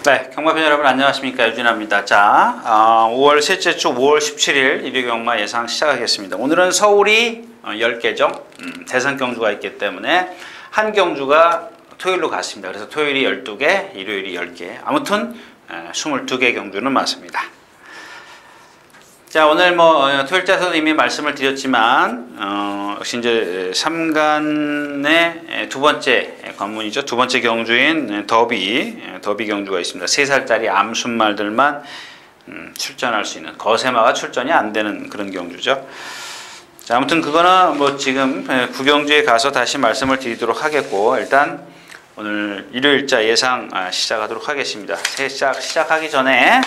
네, 경마팬 여러분 안녕하십니까, 유진아입니다. 자, 5월 셋째 주 5월 17일 일요경마 예상 시작하겠습니다. 오늘은 서울이 10개죠. 대선 경주가 있기 때문에 한 경주가 토요일로 갔습니다. 그래서 토요일이 12개, 일요일이 10개. 아무튼 22개 경주는 맞습니다. 자, 오늘 토요일자에서도 이미 말씀을 드렸지만 역시 이제 3간의 두 번째 관문이죠. 두 번째 경주인 더비 경주가 있습니다. 3살짜리 암순말들만 출전할 수 있는, 거세마가 출전이 안 되는 그런 경주죠. 자, 아무튼 그거는 지금 구경주에 가서 다시 말씀을 드리도록 하겠고, 일단 오늘 일요일자 예상 시작하도록 하겠습니다. 시작하기 전에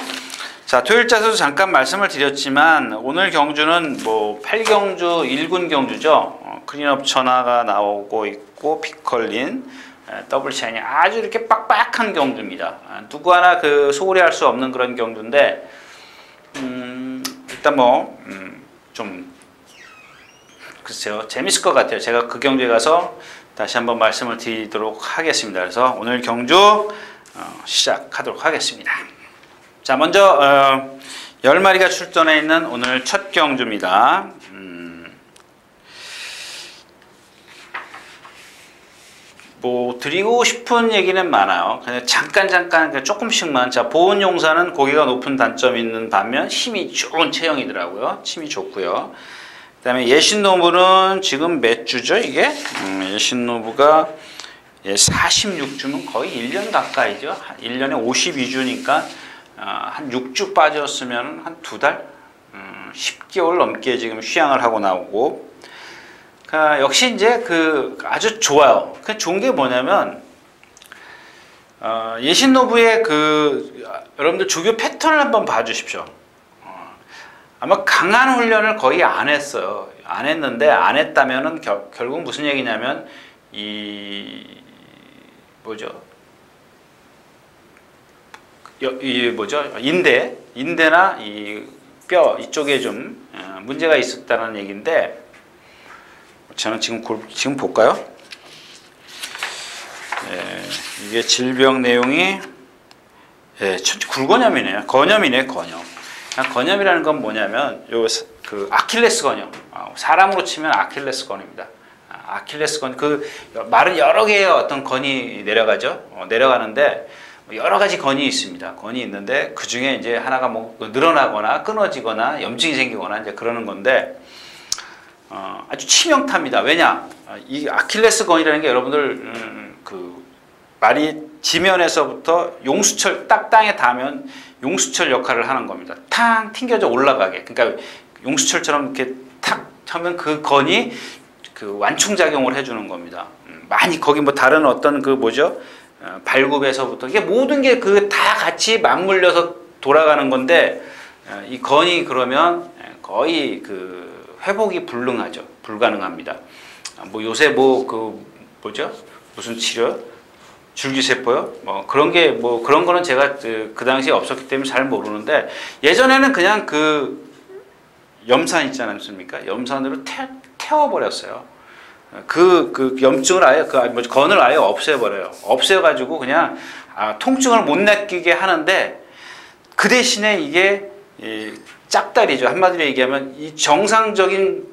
자, 토요일자에서도 잠깐 말씀을 드렸지만 오늘 경주는 8경주 1군 경주죠. 클린업 천하가 나오고 있고 피컬린, 더블 샤인이 아주 이렇게 빡빡한 경주입니다. 누구 하나 소홀히 할 수 없는 그런 경주인데 일단 좀 글쎄요, 재밌을 것 같아요. 제가 그 경주에 가서 다시 한번 말씀을 드리도록 하겠습니다. 그래서 오늘 경주 시작하도록 하겠습니다. 자, 먼저 10마리가 출전해 있는 오늘 첫 경주입니다. 드리고 싶은 얘기는 많아요. 그냥 잠깐 조금씩만. 자, 보온용사는 고기가 높은 단점이 있는 반면 힘이 좋은 체형이더라고요. 힘이 좋고요. 그 다음에 예신노브는 지금 몇 주죠, 이게? 예신노브가 46주면 거의 1년 가까이죠. 1년에 52주니까 한 6주 빠졌으면 한 2달? 10개월 넘게 지금 휴양을 하고 나오고, 역시 이제 아주 좋아요. 좋은 게 뭐냐면, 예신노부의 여러분들 조교 패턴을 한번 봐주십시오. 아마 강한 훈련을 거의 안 했어요. 안 했는데, 안 했다면은 결국 무슨 얘기냐면, 인대나 이 뼈 이쪽에 좀 문제가 있었다는 얘기인데, 저는 지금 볼까요? 이게 질병 내용이 굴건염이네요. 건염이네, 건염. 건염이라는 건 뭐냐면 아킬레스 건염. 사람으로 치면 아킬레스 건입니다. 아킬레스 건, 말은 여러 개의 어떤 건이 내려가죠. 내려가는데 여러 가지 건이 있습니다. 건이 있는데 그 중에 이제 하나가 늘어나거나 끊어지거나 염증이 생기거나 이제 그러는 건데, 아주 치명타입니다. 왜냐? 이 아킬레스 건이라는 게 여러분들 말이 지면에서부터 용수철 딱 땅에 닿으면 용수철 역할을 하는 겁니다. 탕 튕겨져 올라가게. 그러니까 용수철처럼 이렇게 탁 하면 그 건이 완충작용을 해주는 겁니다. 많이 거기 다른 어떤 발굽에서부터 이게 모든 게 다 같이 맞물려서 돌아가는 건데, 이 건이 그러면 거의 회복이 불가능합니다. 요새 무슨 치료? 줄기세포요? 그런 거는 제가 그 당시에 없었기 때문에 잘 모르는데, 예전에는 그냥 염산 있지 않습니까? 염산으로 태워버렸어요. 염증을 아예, 건을 아예 없애버려요. 없애가지고 그냥 통증을 못 느끼게 하는데, 그 대신에 이게 짝다리죠. 한마디로 얘기하면 이 정상적인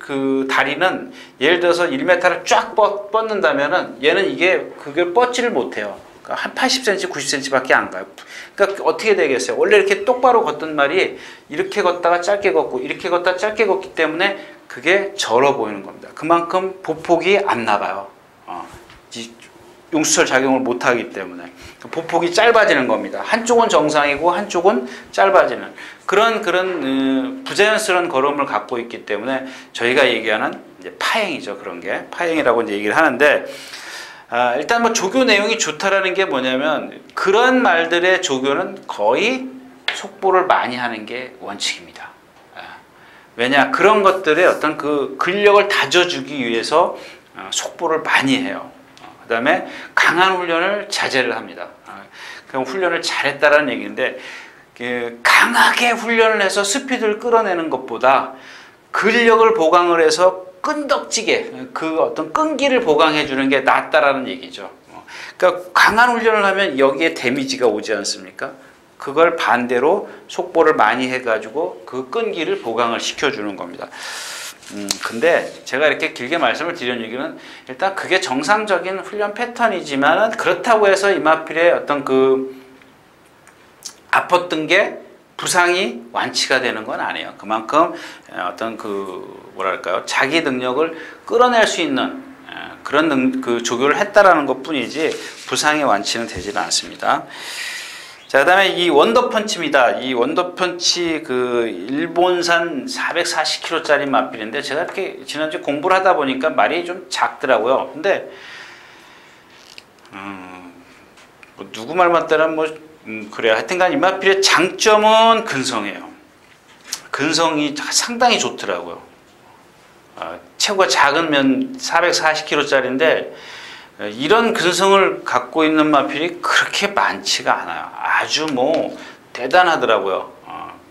다리는 예를 들어서 1m를 쫙 뻗는다면은 얘는 그걸 뻗지를 못해요. 그러니까 한 80cm, 90cm밖에 안 가요. 그러니까 어떻게 되겠어요? 원래 이렇게 똑바로 걷던 말이 이렇게 걷다가 짧게 걷고 이렇게 걷다가 짧게 걷기 때문에 그게 절어 보이는 겁니다. 그만큼 보폭이 안 나가요. 용수철 작용을 못 하기 때문에 보폭이 짧아지는 겁니다. 한쪽은 정상이고 한쪽은 짧아지는 그런 부자연스러운 걸음을 갖고 있기 때문에 저희가 얘기하는 이제 파행이죠. 그런 게 파행이라고 이제 얘기를 하는데, 일단 조교 내용이 좋다라는 게 뭐냐면, 그런 말들의 조교는 거의 속보를 많이 하는 게 원칙입니다. 왜냐, 그런 것들의 어떤 근력을 다져주기 위해서 속보를 많이 해요. 그 다음에 강한 훈련을 자제를 합니다. 그럼 훈련을 잘했다라는 얘기인데, 강하게 훈련을 해서 스피드를 끌어내는 것보다 근력을 보강을 해서 끈덕지게 어떤 끈기를 보강해 주는 게 낫다라는 얘기죠. 그러니까 강한 훈련을 하면 여기에 데미지가 오지 않습니까? 그걸 반대로 속보를 많이 해가지고 그 끈기를 보강을 시켜주는 겁니다. 근데 제가 이렇게 길게 말씀을 드리는 얘기는 일단 그게 정상적인 훈련 패턴이지만은 그렇다고 해서 이마필의 어떤 그 아팠던 게 부상이 완치가 되는 건 아니에요. 그만큼 어떤 그 뭐랄까요, 자기 능력을 끌어낼 수 있는 그런 그 조교를 했다라는 것뿐이지 부상의 완치는 되지는 않습니다. 자, 그다음에 이 원더펀치입니다. 이 원더펀치 그 일본산 440kg짜리 마필인데 제가 이렇게 지난주에 공부를 하다 보니까 말이 좀 작더라고요. 근데 뭐 누구 말만 따르면 뭐 그래요. 하여튼간 이 마필의 장점은 근성이에요. 근성이 상당히 좋더라고요. 체구가 작은 면 440kg짜리인데 이런 근성을 갖고 있는 마필이 그렇게 많지가 않아요. 아주 뭐 대단하더라고요.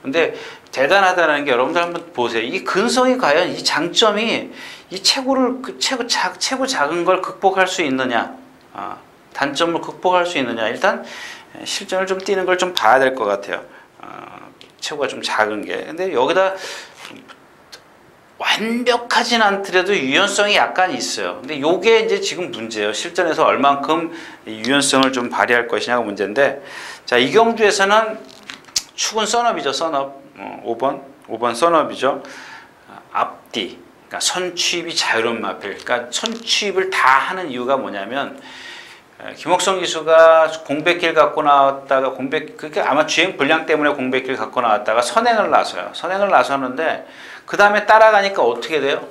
근데 대단하다는 게 여러분들 한번 보세요. 이 근성이 과연 이 장점이 이 체구 작은 걸 극복할 수 있느냐, 단점을 극복할 수 있느냐. 일단 실전을 좀 뛰는 걸 좀 봐야 될 것 같아요. 체구가 좀 작은 게. 근데 여기다 완벽하진 않더라도 유연성이 약간 있어요. 근데 요게 이제 지금 문제예요. 실전에서 얼만큼 유연성을 좀 발휘할 것이냐가 문제인데, 자, 이경주에서는 축은 썬업이죠. 썬업. 5번 썬업이죠. 앞뒤. 그러니까 선취입이 자유로운 마필. 그러니까 선취입을 다 하는 이유가 뭐냐면, 김옥성 기수가 공백기를 갖고 나왔다가 그게 아마 주행 불량 때문에 공백기를 갖고 나왔다가 선행을 나서요. 선행을 나서는데 그 다음에 따라가니까 어떻게 돼요?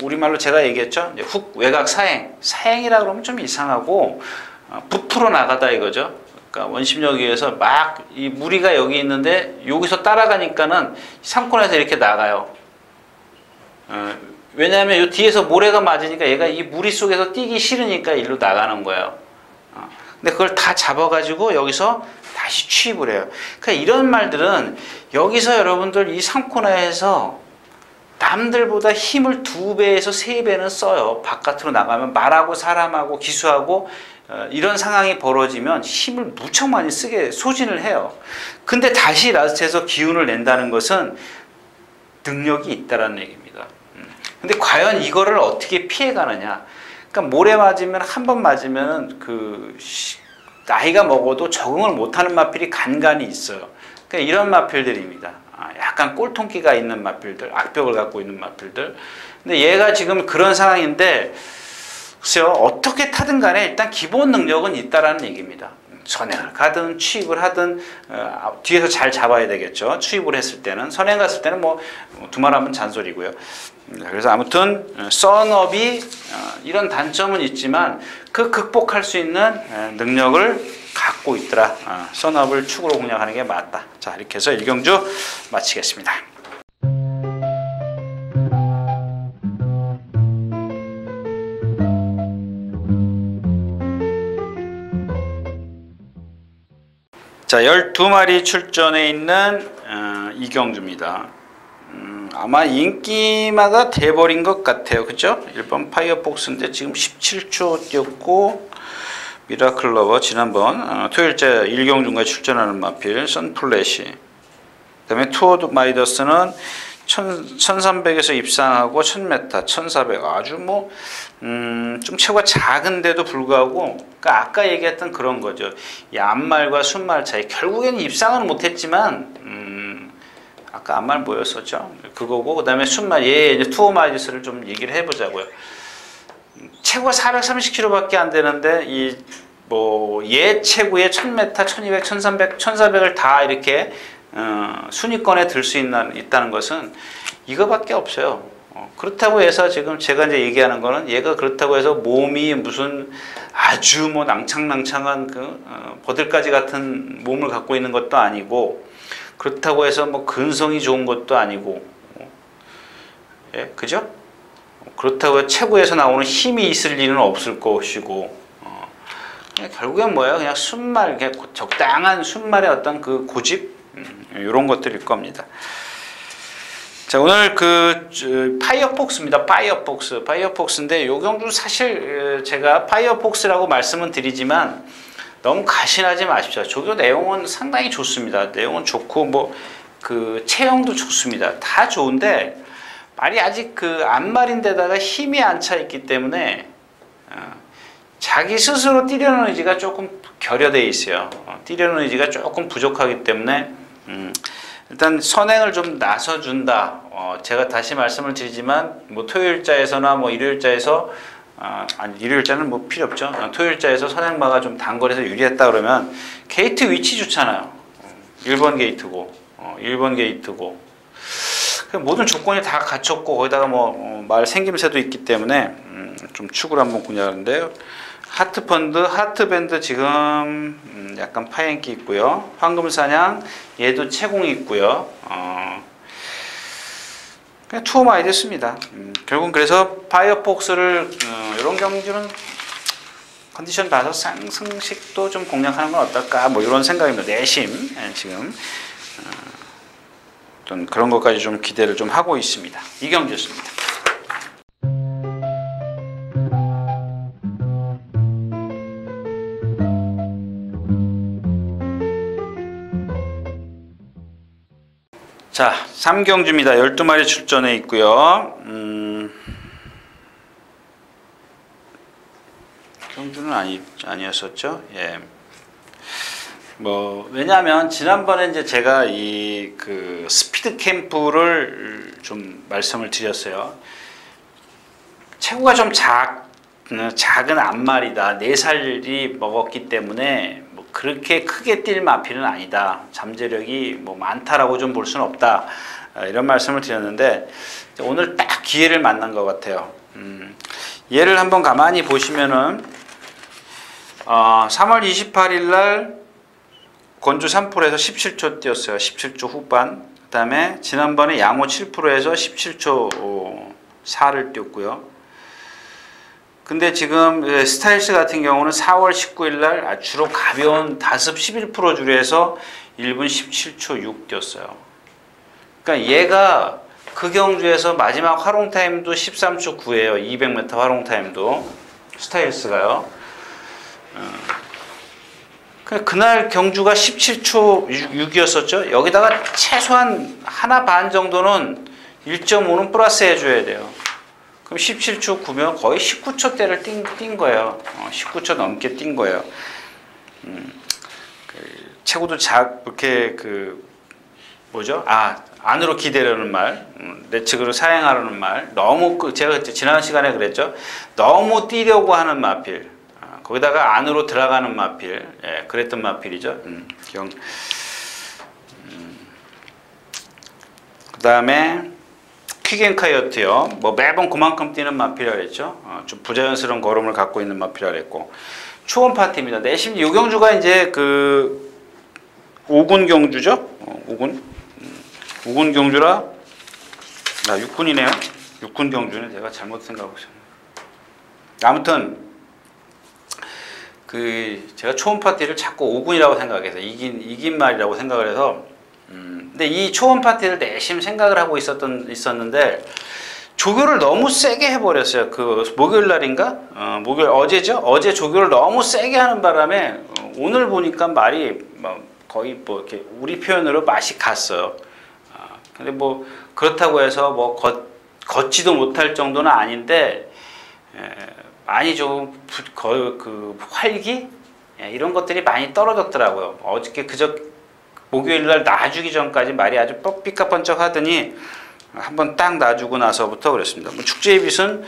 우리말로 제가 얘기했죠. 이제 훅 외곽 사행이라 그러면 좀 이상하고 부풀어 나가다 이거죠. 그러니까 원심력에 의해서 막 이 무리가 여기 있는데 여기서 따라가니까는 3코너에서 이렇게 나가요. 왜냐하면 이 뒤에서 모래가 맞으니까 얘가 이 무리 속에서 뛰기 싫으니까 일로 나가는 거예요. 근데 그걸 다 잡아가지고 여기서 다시 취입을 해요. 그러니까 이런 말들은 여기서 여러분들 이 3코너에서 남들보다 힘을 2배에서 3배는 써요. 바깥으로 나가면 말하고 사람하고 기수하고 이런 상황이 벌어지면 힘을 무척 많이 쓰게 소진을 해요. 근데 다시 라스트에서 기운을 낸다는 것은 능력이 있다라는 얘기입니다. 근데 과연 이거를 어떻게 피해가느냐? 그러니까 모래 맞으면 한 번 맞으면 그 나이가 먹어도 적응을 못하는 마필이 간간이 있어요. 그러니까 이런 마필들입니다. 약간 꼴통기가 있는 마필들, 악벽을 갖고 있는 마필들. 근데 얘가 지금 그런 상황인데 글쎄요, 어떻게 타든 간에 일단 기본 능력은 있다라는 얘기입니다. 선행을 가든 취입을 하든 뒤에서 잘 잡아야 되겠죠. 취입을 했을 때는. 선행 갔을 때는 뭐 두말하면 잔소리고요. 그래서 아무튼 썬업이 이런 단점은 있지만 그 극복할 수 있는 능력을 갖고 있더라. 썬업을 축으로 공략하는 게 맞다. 자, 이렇게 해서 일경주 마치겠습니다. 자, 12마리 출전해 있는 이경주입니다. 아마 인기마가 돼버린 것 같아요. 그죠? 1번 파이어폭스인데 지금 17초 뛰었고, 미라클 러버 지난번 토요일째 일경주가 출전하는 마필 선플래시, 그 다음에 투어 마이더스는 1300에서 입상하고 1000m, 1400 아주 뭐 좀 체구가 작은데도 불구하고, 그러니까 아까 얘기했던 그런 거죠. 이 앞말과 순말 차이. 결국에는 입상은 못했지만 아까 앞말 뭐였었죠? 그거고, 그 다음에 순말, 이제 투어 마이더스를 좀 얘기를 해보자고요. 체구가 430kg밖에 안 되는데 얘 체구에 1000m, 1200, 1300, 1400을 다 이렇게 순위권에 들 수 있다는 것은 이거밖에 없어요. 그렇다고 해서 지금 제가 이제 얘기하는 거는 얘가 그렇다고 해서 몸이 무슨 아주 뭐 낭창낭창한 버들가지 같은 몸을 갖고 있는 것도 아니고, 그렇다고 해서 뭐 근성이 좋은 것도 아니고, 예, 그죠? 그렇다고 체구에서 나오는 힘이 있을 리는 없을 것이고, 결국엔 뭐예요? 그냥 순말, 그냥 적당한 순말의 어떤 그 고집, 이런 것들일 겁니다. 자, 오늘 파이어폭스입니다. 파이어폭스인데 요 경주 사실 제가 파이어폭스라고 말씀은 드리지만 너무 가신하지 마십시오. 조교 내용은 상당히 좋습니다. 내용은 좋고 뭐 체형도 좋습니다. 다 좋은데 말이 아직 앞말인데다가 힘이 안 차 있기 때문에 자기 스스로 뛰려는 의지가 조금 결여되어 있어요. 뛰려는 의지가 조금 부족하기 때문에 일단 선행을 좀 나서준다. 제가 다시 말씀을 드리지만 뭐 토요일자에서나 뭐 일요일자에서 아니 일요일자는 뭐 필요 없죠. 토요일자에서 선행마가 좀 단거리에서 유리했다 그러면 게이트 위치 좋잖아요. 1번 게이트고 1번 게이트고 모든 조건이 다 갖췄고 거기다가 뭐 말 생김새도 있기 때문에 좀 축을 한번 구냐는데요. 하트펀드, 하트밴드 지금 약간 파행기 있고요. 황금사냥 얘도 채공이 있고요. 그냥 투어 많이 됐습니다. 결국은 그래서 파이어폭스를 이런 경주는 컨디션 봐서 상승식도 좀 공략하는 건 어떨까 뭐 이런 생각입니다. 내심 지금 어떤 그런 것까지 좀 기대를 좀 하고 있습니다. 이 경주였습니다. 자, 3경주입니다. 12마리 출전해 있고요. 경주는 아니었었죠. 예. 왜냐하면 지난번에 이제 제가 스피드 캠프를 좀 말씀을 드렸어요. 체구가 좀 작은 앞말이다. 4살이 먹었기 때문에 그렇게 크게 뛸 마필은 아니다. 잠재력이 많다라고 좀 볼 수는 없다. 이런 말씀을 드렸는데 오늘 딱 기회를 만난 것 같아요. 얘를 한번 가만히 보시면은 3월 28일 날 건주 3%에서 17초 뛰었어요. 17초 후반. 그 다음에 지난번에 양호 7%에서 17초 4를 뛰었고요. 근데 지금 스타일스 같은 경우는 4월 19일 날 주로 가벼운 다습 11% 줄에서 1분 17초 6 뛰었어요. 그러니까 얘가 그 경주에서 마지막 활용 타임도 13초 9예요. 200m 활용 타임도 스타일스가요. 그날 경주가 17초 6이었었죠. 여기다가 최소한 하나 반 정도는 1.5는 플러스 해줘야 돼요. 그럼 17초 9면 거의 19초대를 뛴 거예요. 19초 넘게 뛴 거예요. 체구도 이렇게 안으로 기대려는 말, 내측으로 사행하려는 말, 너무 제가 지난 시간에 그랬죠. 너무 뛰려고 하는 마필, 거기다가 안으로 들어가는 마필, 그랬던 마필이죠. 그 다음에 퀵앤카이어트요. 매번 그만큼 뛰는 마필이라 그랬죠. 좀 부자연스러운 걸음을 갖고 있는 마필이라 그랬고 초원 파티입니다. 내심 이 경주가 이제 5군 경주죠. 5군 경주라 6군이네요. 6군 경주는 제가 잘못 생각하고 있었네요. 아무튼 제가 초원 파티를 자꾸 5군이라고 생각해서 이긴 말이라고 생각을 해서 근데 이 초원 파티를 내심 생각을 하고 있었는데 조교를 너무 세게 해버렸어요. 목요일 날인가? 어제죠? 어제 조교를 너무 세게 하는 바람에 오늘 보니까 말이 거의 이렇게 우리 표현으로 맛이 갔어요. 근데 그렇다고 해서 걷지도 못할 정도는 아닌데 많이 좀 활기 이런 것들이 많이 떨어졌더라고요. 어저께 목요일날 놔주기 전까지 말이 아주 삐까뻔쩍 하더니 한번 딱 놔주고 나서부터 그랬습니다. 축제의 빛은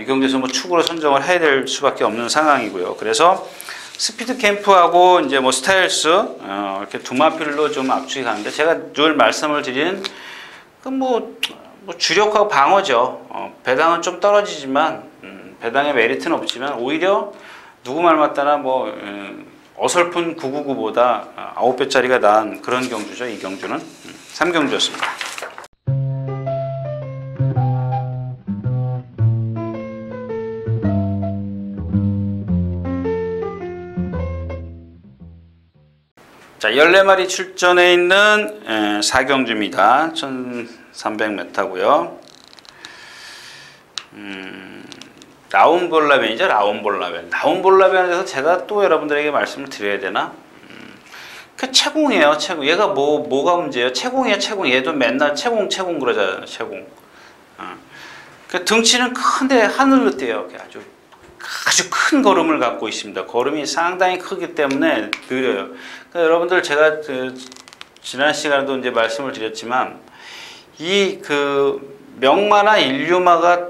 이 경기에서 축으로 선정을 해야 될 수밖에 없는 상황이고요. 그래서 스피드 캠프하고 이제 스타일스 이렇게 두 마필로 좀 압축이 가는데 제가 늘 말씀을 드린 주력하고 방어죠. 배당은 좀 떨어지지만 배당의 메리트는 없지만 오히려 누구 말 맞다나 어설픈 999보다 9배짜리가 나은 그런 경주죠. 이 경주는 3경주였습니다. 자, 14마리 출전해 있는 4경주입니다. 300m고요. 라운볼라벤이죠. 라운볼라벤. 라운볼라벤에 대해서 제가 또 여러분들에게 말씀을 드려야 되나? 그 채공이에요. 채공. 얘가 뭐가 문제예요? 채공이에요. 채공. 얘도 맨날 채공 그러잖아요. 채공. 그 등치는 큰데 하늘로 떼요. 아주 큰 걸음을 갖고 있습니다. 걸음이 상당히 크기 때문에 느려요. 그러니까 여러분들 제가 지난 시간에도 이제 말씀을 드렸지만 이 명마나 인류마가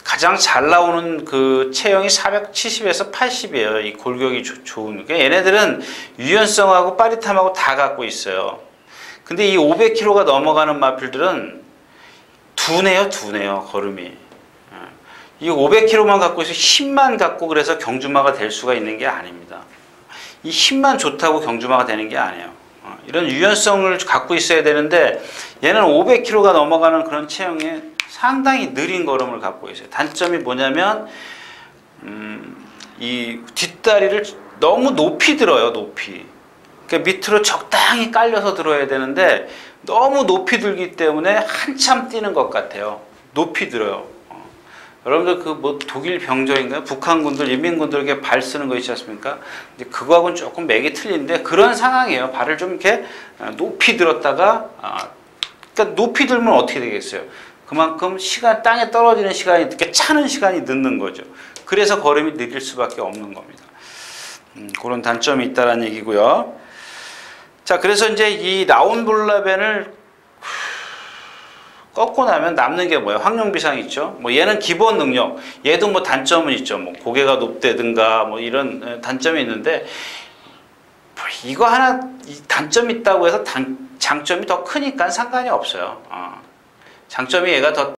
가장 잘 나오는 그 체형이 470에서 80이에요. 이 골격이 좋은. 그러니까 얘네들은 유연성하고 빠릿함하고 다 갖고 있어요. 근데 이 500kg가 넘어가는 마필들은 둔해요. 걸음이. 이 500kg만 갖고 있어 힘만 갖고 그래서 경주마가 될 수가 있는 게 아닙니다. 이 힘만 좋다고 경주마가 되는 게 아니에요. 이런 유연성을 갖고 있어야 되는데 얘는 500kg가 넘어가는 그런 체형에 상당히 느린 걸음을 갖고 있어요. 단점이 뭐냐면 이 뒷다리를 너무 높이 들어요. 높이. 그러니까 밑으로 적당히 깔려서 들어야 되는데 너무 높이 들기 때문에 한참 뛰는 것 같아요. 높이 들어요. 여러분들 독일 병정인가요? 북한군들, 인민군들에게 발 쓰는 거 있지 않습니까? 근데 그거하고는 조금 맥이 틀린데 그런 상황이에요. 발을 좀 이렇게 높이 들었다가 그러니까 높이 들면 어떻게 되겠어요? 그만큼 땅에 떨어지는 시간이 이렇게 차는 시간이 늦는 거죠. 그래서 걸음이 느릴 수밖에 없는 겁니다. 그런 단점이 있다는 얘기고요. 자, 그래서 이제 이 라운볼라벤을 꺾고 나면 남는 게 뭐예요? 확령비상이 있죠. 얘는 기본 능력. 얘도 단점은 있죠. 고개가 높다든가 이런 단점이 있는데 이거 하나 단점이 있다고 해서 장점이 더 크니까 상관이 없어요. 장점이 얘가 더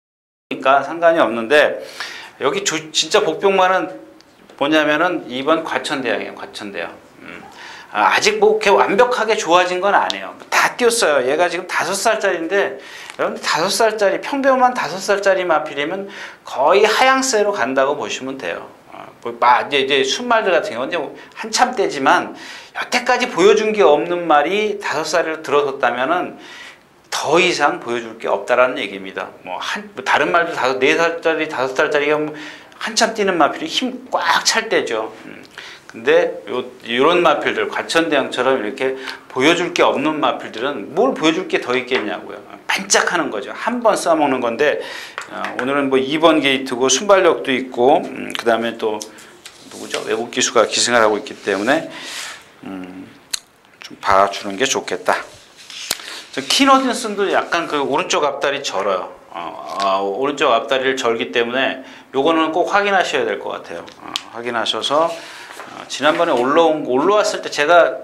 크니까 상관이 없는데 여기 진짜 복병만은 뭐냐면은 이번 과천대왕이에요. 과천대왕. 아직 이렇게 완벽하게 좋아진 건 아니에요. 다 뛰었어요. 얘가 지금 5살짜리인데 여러분들 5살짜리 평범한 5살짜리 마필이면 거의 하향세로 간다고 보시면 돼요. 이제 순말들 같은 경우는 이제 한참 때지만 여태까지 보여준 게 없는 말이 5살을 들어섰다면은 더 이상 보여줄 게 없다라는 얘기입니다. 다른 말도 4살짜리, 5살짜리가 한참 뛰는 마필이 힘 꽉 찰 때죠. 근데 이런 마필들, 과천대왕처럼 이렇게 보여줄 게 없는 마필들은 뭘 보여줄 게 더 있겠냐고요. 반짝하는 거죠. 한 번 써먹는 건데 오늘은 2번 게이트고 순발력도 있고 그 다음에 또 누구죠? 외국 기수가 기승을 하고 있기 때문에 좀 봐주는 게 좋겠다. 키너딘슨도 약간 오른쪽 앞다리 절어요. 오른쪽 앞다리를 절기 때문에 요거는 꼭 확인하셔야 될 것 같아요. 확인하셔서 지난번에 올라왔을 때 제가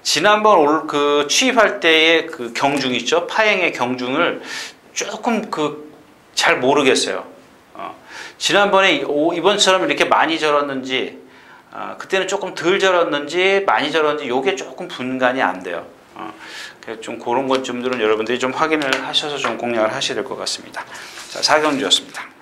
지난번 취입할 때의 경중 있죠? 파행의 경중을 조금 잘 모르겠어요. 지난번에 이번처럼 이렇게 많이 절었는지 그때는 조금 덜 절었는지 많이 절었는지 요게 조금 분간이 안 돼요. 좀 그런 것들은 여러분들이 좀 확인을 하셔서 좀 공략을 하셔야 될 것 같습니다. 자, 4경주였습니다.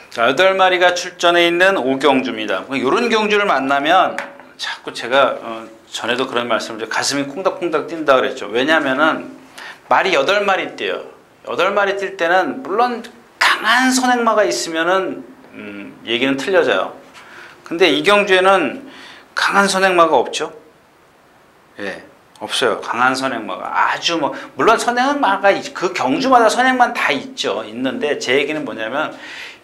자, 8마리가 출전해 있는 5경주입니다. 이런 경주를 만나면 자꾸 제가 전에도 그런 말씀을 드렸죠. 가슴이 콩닥콩닥 뛴다 그랬죠. 왜냐면은 말이 8마리 뛰어요. 8마리 뛸 때는 물론 강한 선행마가 있으면은 얘기는 틀려져요. 근데 이 경주에는 강한 선행마가 없죠. 예, 없어요. 강한 선행마가 아주 물론 선행마가 그 경주마다 선행만 다 있죠. 있는데 제 얘기는 뭐냐면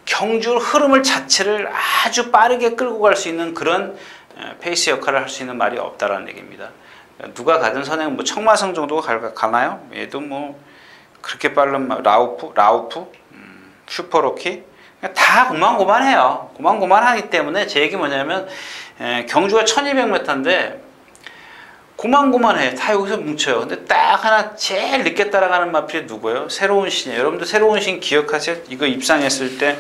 경주 흐름을 자체를 아주 빠르게 끌고 갈 수 있는 그런 페이스 역할을 할 수 있는 말이 없다라는 얘기입니다. 누가 가든 선행 청마성 정도가 가나요? 얘도 그렇게 빠른 라우프, 슈퍼로키 다 고만고만해요. 고만고만하기 때문에 제 얘기 뭐냐면 경주가 1200m인데 고만고만해. 다 여기서 뭉쳐요. 근데 딱 하나 제일 늦게 따라가는 마필이 누구예요? 새로운 신이에요. 여러분들 새로운 신 기억하세요? 이거 입상했을 때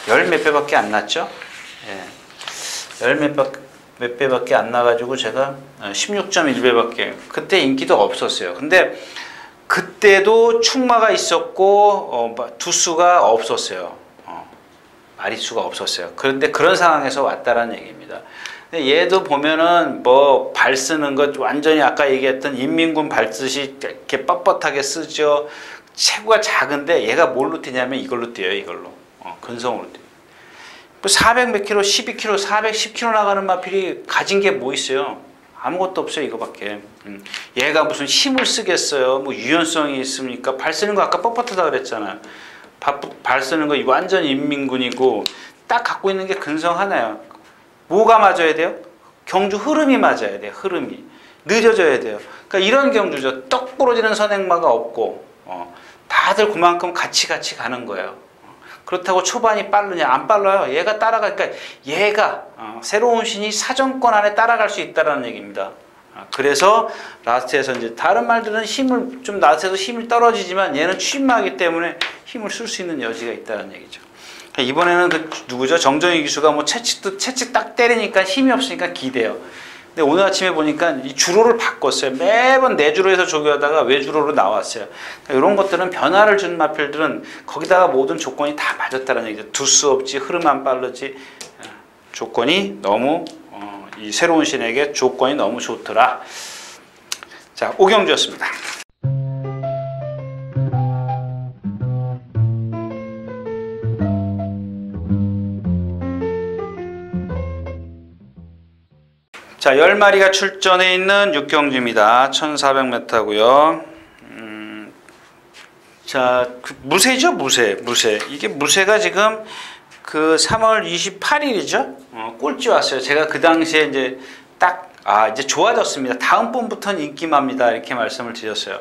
열 몇 배밖에 안 났죠? 예. 열 몇 배밖에 안 나가지고 제가 16.1배밖에 그때 인기도 없었어요. 근데 그때도 충마가 있었고 두수가 없었어요. 마리수가 없었어요. 그런데 그런 상황에서 왔다라는 얘기입니다. 근데 얘도 보면은 뭐 발 쓰는 것 완전히 아까 얘기했던 인민군 발 쓰시 이렇게 뻣뻣하게 쓰죠. 체구가 작은데 얘가 뭘로 뛰냐면 이걸로 뛰어요. 이걸로 근성으로 뛰어요. 뭐 400 몇 킬로, 12킬로, 410킬로 나가는 마필이 가진 게 뭐 있어요? 아무것도 없어요. 이거밖에. 얘가 무슨 힘을 쓰겠어요? 뭐 유연성이 있습니까? 발 쓰는 거 아까 뻣뻣하다 그랬잖아요. 발 쓰는 거 이거 완전 인민군이고 딱 갖고 있는 게 근성 하나예요. 뭐가 맞아야 돼요? 경주 흐름이 맞아야 돼요. 흐름이. 늦어져야 돼요. 그러니까 이런 경주죠. 떡 부러지는 선행마가 없고 다들 그만큼 같이 가는 거예요. 그렇다고 초반이 빠르냐? 안 빨라요. 얘가 따라가니까 얘가 새로운 신이 사정권 안에 따라갈 수 있다는 얘기입니다. 그래서 라스트에서 이제 다른 말들은 힘을 좀 라스트에서 힘이 떨어지지만 얘는 취임하기 때문에 힘을 쓸 수 있는 여지가 있다는 얘기죠. 이번에는 그 누구죠? 정정희 기수가 뭐 채찍 딱 때리니까 힘이 없으니까 기대요. 근데 오늘 아침에 보니까 이 주로를 바꿨어요. 매번 내주로에서 조교하다가 외주로로 나왔어요. 그러니까 이런 것들은 변화를 준 마필들은 거기다가 모든 조건이 다 맞았다는 얘기죠. 두수 없지, 흐름 안 빠르지, 조건이 너무 이 새로운 신에게 조건이 너무 좋더라. 자, 오경주였습니다. 자, 10마리가 출전해 있는 육경주입니다. 1400m고요. 자, 무쇠죠, 무쇠. 이게 무쇠가 지금 그 3월 28일이죠. 꼴찌 왔어요. 제가 그 당시에 이제 이제 좋아졌습니다. 다음 번부터는 인기맘이다. 이렇게 말씀을 드렸어요.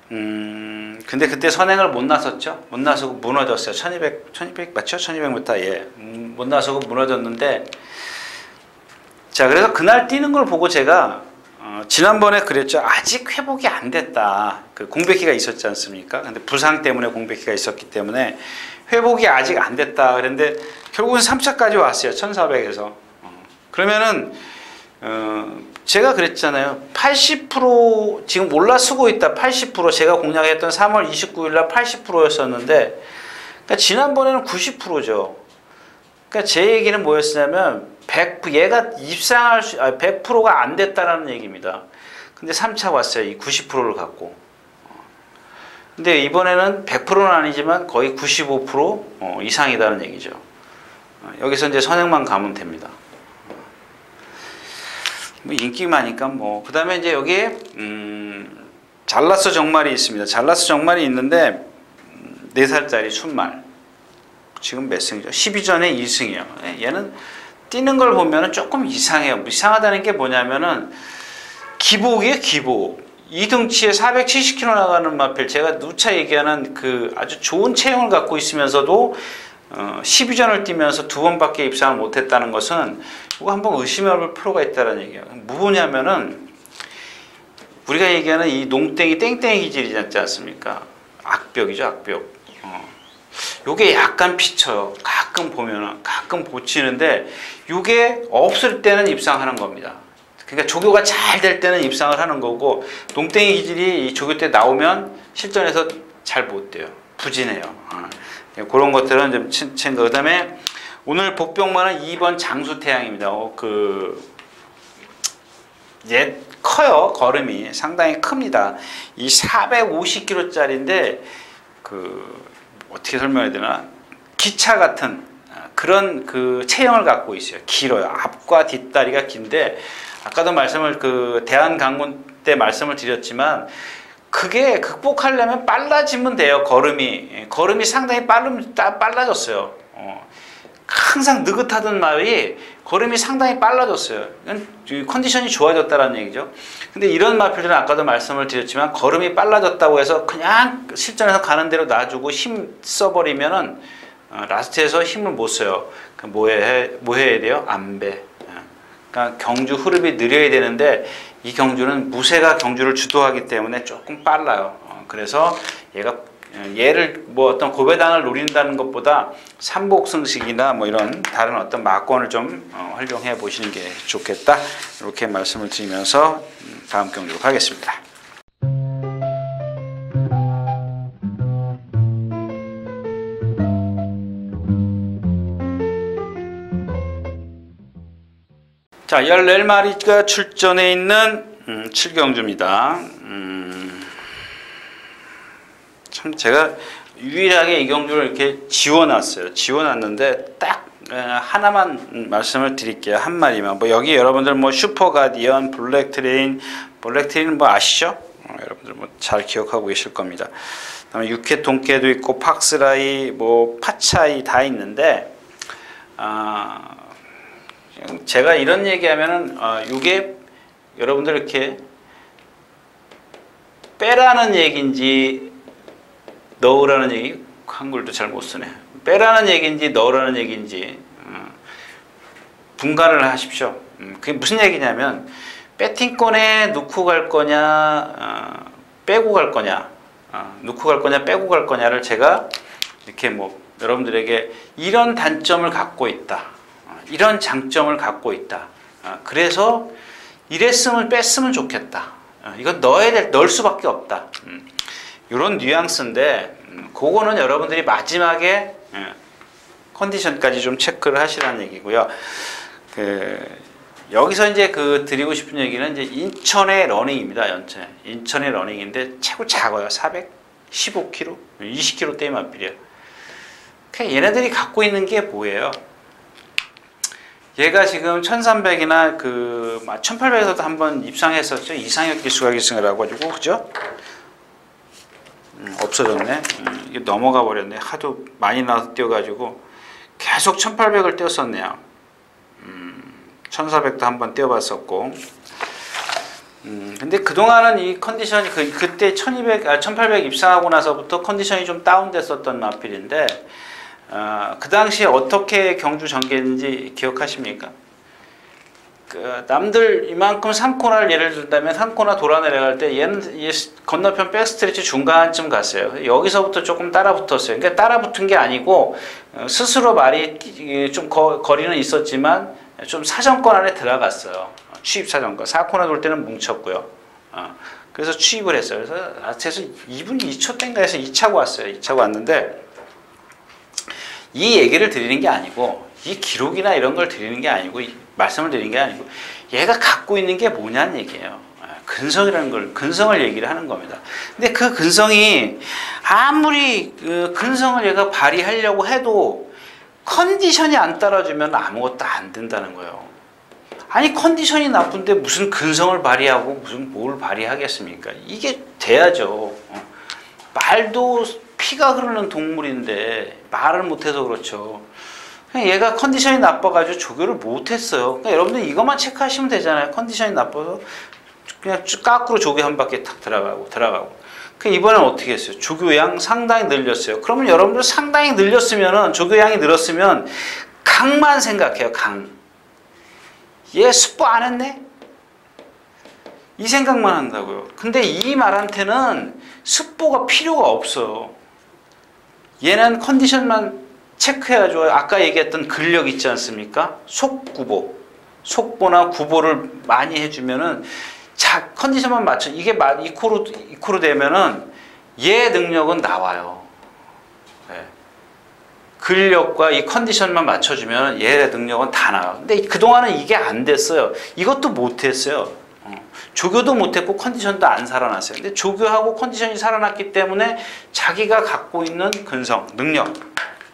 근데 그때 선행을 못 나섰죠. 못 나서고 무너졌어요. 1200 맞죠? 1200m. 예. 못 나서고 무너졌는데, 자, 그래서 그날 뛰는 걸 보고 제가 지난번에 그랬죠. 아직 회복이 안 됐다. 그 공백기가 있었지 않습니까? 근데 부상 때문에 공백기가 있었기 때문에 회복이 아직 안 됐다. 그런데 결국은 3차까지 왔어요. 1400에서. 그러면은 제가 그랬잖아요. 80% 지금 올라서고 있다. 80% 제가 공략했던 3월 29일 날 80%였었는데 그러니까 지난번에는 90%죠. 그러니까 제 얘기는 뭐였냐면 100%, 얘가 입상할 100%가 안 됐다라는 얘기입니다. 근데 3차 왔어요. 이 90%를 갖고. 근데 이번에는 100%는 아니지만 거의 95% 이상이다는 얘기죠. 여기서 이제 선행만 가면 됩니다. 뭐 인기많으니까 뭐. 그 다음에 이제 여기에 잘라서 정말이 있습니다. 잘라서 정말이 있는데 4살짜리 순말. 지금 몇 승이죠? 12전에 2승이요. 얘는 뛰는 걸 보면 조금 이상해요. 이상하다는 게 뭐냐면은 기복이에요, 기복. 이 등치에 470km 나가는 마필, 제가 누차 얘기하는 그 아주 좋은 체형을 갖고 있으면서도 12전을 뛰면서 2번밖에 입상을 못했다는 것은 이거 한번 의심해볼 필요가 있다는 얘기예요. 뭐냐면은 우리가 얘기하는 이 농땡이 땡땡이 기질이지 않습니까? 악벽이죠, 악벽. 요게 약간 비쳐요. 가끔 보면은, 가끔 보치는데, 요게 없을 때는 입상하는 겁니다. 그러니까 조교가 잘 될 때는 입상을 하는 거고, 농땡이 기질이 이 조교 때 나오면 실전에서 잘 못 돼요. 부진해요. 그런 것들은 좀 챙겨. 그 다음에 오늘 복병만은 2번 장수태양입니다. 커요. 걸음이. 상당히 큽니다. 이 450kg짜리인데, 어떻게 설명해야 되나? 기차 같은 그런 그 체형을 갖고 있어요. 길어요. 앞과 뒷다리가 긴데, 아까도 대한강군 때 말씀을 드렸지만, 그게 극복하려면 빨라지면 돼요. 걸음이 상당히 빨라졌어요. 항상 느긋하던 마을이 걸음이 상당히 빨라졌어요. 컨디션이 좋아졌다는 얘기죠. 근데 이런 마필들은 아까도 말씀을 드렸지만 걸음이 빨라졌다고 해서 그냥 실전에서 가는 대로 놔주고 힘 써버리면은 라스트에서 힘을 못 써요. 뭐 해야 돼요? 안배. 그러니까 경주 흐름이 느려야 되는데 이 경주는 무쇠가 경주를 주도하기 때문에 조금 빨라요. 그래서 얘를 뭐 어떤 고배당을 노린다는 것보다 삼복승식이나 뭐 이런 다른 어떤 막권을 좀 활용해 보시는 게 좋겠다. 이렇게 말씀을 드리면서 다음 경주로 가겠습니다. 자, 14마리가 출전해 있는 7경주입니다. 참 제가 유일하게 이 경주를 이렇게 지워놨어요. 지워놨는데 딱 하나만 말씀을 드릴게요. 한 마리만. 뭐 여기 여러분들 뭐 슈퍼 가디언, 블랙 트레인은 뭐 아시죠? 여러분들 뭐 잘 기억하고 계실 겁니다. 그다음에 육회 동깨도 있고 팍스라이, 뭐 파차이 다 있는데 제가 이런 얘기하면은 이게 여러분들 이렇게 빼라는 얘기인지 넣으라는 얘기, 한글도 잘 못 쓰네. 빼라는 얘기인지 넣으라는 얘기인지 분간을 하십시오. 그게 무슨 얘기냐면 배팅권에 넣고 갈 거냐 빼고 갈 거냐, 넣고 갈 거냐 빼고 갈 거냐를 제가 이렇게 뭐 여러분들에게 이런 단점을 갖고 있다, 이런 장점을 갖고 있다, 그래서 이랬으면 뺐으면 좋겠다, 이건 넣을 수밖에 없다, 이런 뉘앙스인데 그거는 여러분들이 마지막에 컨디션까지 좀 체크를 하시라는 얘기고요. 여기서 이제 드리고 싶은 얘기는 이제 인천의 러닝입니다. 인천의 러닝인데 최고 작아요. 415km, 20km 대에 맞비례요. 얘네들이 갖고 있는 게 뭐예요? 얘가 지금 1300이나 1800에서도 한번 입상했었죠. 이상혁 기수가 기승을 해가지고, 그죠? 없어졌네. 이게 넘어가 버렸네. 하도 많이 나와서 뛰어가지고 계속 1800을 뛰었었네요. 1400도 한번 뛰어봤었고. 근데 그동안은 이 컨디션이 그때 1800 입상하고 나서부터 컨디션이 좀 다운됐었던 마필인데, 그 당시에 어떻게 경주 전개했는지 기억하십니까? 남들 이만큼 3코너를 예를 들다면 3코너 돌아 내려갈 때 얘는 건너편 백스트레치 중간쯤 갔어요. 여기서부터 조금 따라 붙었어요. 그러니까 따라 붙은 게 아니고 스스로 말이 좀 거리는 있었지만 좀 사정권 안에 들어갔어요. 취입 사정권. 4코너 돌 때는 뭉쳤고요. 그래서 취입을 했어요. 그래서 라스트에서 2분 2초 땐가 해서 2차고 왔어요. 2차고 왔는데 이 얘기를 드리는 게 아니고, 이 기록이나 이런 걸 드리는 게 아니고, 말씀을 드리는 게 아니고, 얘가 갖고 있는 게 뭐냐는 얘기예요. 근성이라는 걸, 근성을 얘기를 하는 겁니다. 근데 그 근성이 아무리 근성을 얘가 발휘하려고 해도 컨디션이 안 따라주면 아무것도 안 된다는 거예요. 아니, 컨디션이 나쁜데 무슨 근성을 발휘하고 무슨 뭘 발휘하겠습니까? 이게 돼야죠. 말도 피가 흐르는 동물인데 말을 못해서 그렇죠. 얘가 컨디션이 나빠가지고 조교를 못했어요. 그러니까 여러분들 이것만 체크하시면 되잖아요. 컨디션이 나빠서 그냥 까꾸로 조교 한 바퀴 탁 들어가고. 이번엔 어떻게 했어요? 조교양 상당히 늘렸어요. 그러면 여러분들 상당히 늘렸으면은, 조교양이 늘었으면 강만 생각해요. 강. 얘 스포 안 했네? 이 생각만 한다고요. 근데 이 말한테는 스포가 필요가 없어요. 얘는 컨디션만 체크해야죠. 아까 얘기했던 근력 있지 않습니까? 속보나 구보를 많이 해주면은 컨디션만 맞춰. 이게 2코로 되면은 얘 능력은 나와요. 네. 근력과 이 컨디션만 맞춰주면 얘 능력은 다 나와요. 근데 그동안은 이게 안 됐어요. 이것도 못했어요. 조교도 못했고 컨디션도 안 살아났어요. 근데 조교하고 컨디션이 살아났기 때문에 자기가 갖고 있는 근성, 능력,